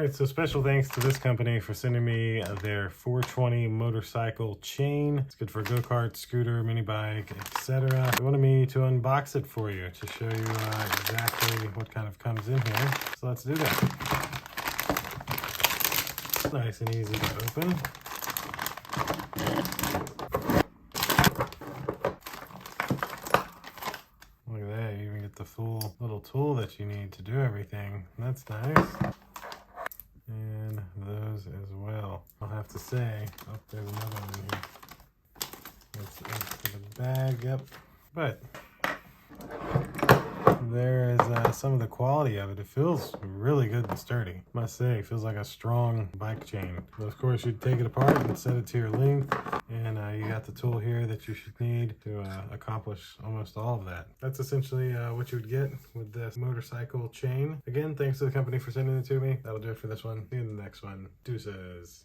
Alright, so special thanks to this company for sending me their 420 motorcycle chain. It's good for go-kart, scooter, mini bike, etc. They wanted me to unbox it for you to show you exactly what kind of comes in here. So let's do that. Nice and easy to open. Look at that, you even get the full little tool that you need to do everything. That's nice. And those as well. I'll have to say, oh, there's another one in here. That's into the bag, yep. But there is some of the quality of it. It feels really good and sturdy. Must say, it feels like a strong bike chain. But of course, you take it apart and set it to your length. And you got the tool here that you should need to accomplish almost all of that. That's essentially what you would get with this motorcycle chain. Again, thanks to the company for sending it to me. That'll do it for this one. See you in the next one. Deuces.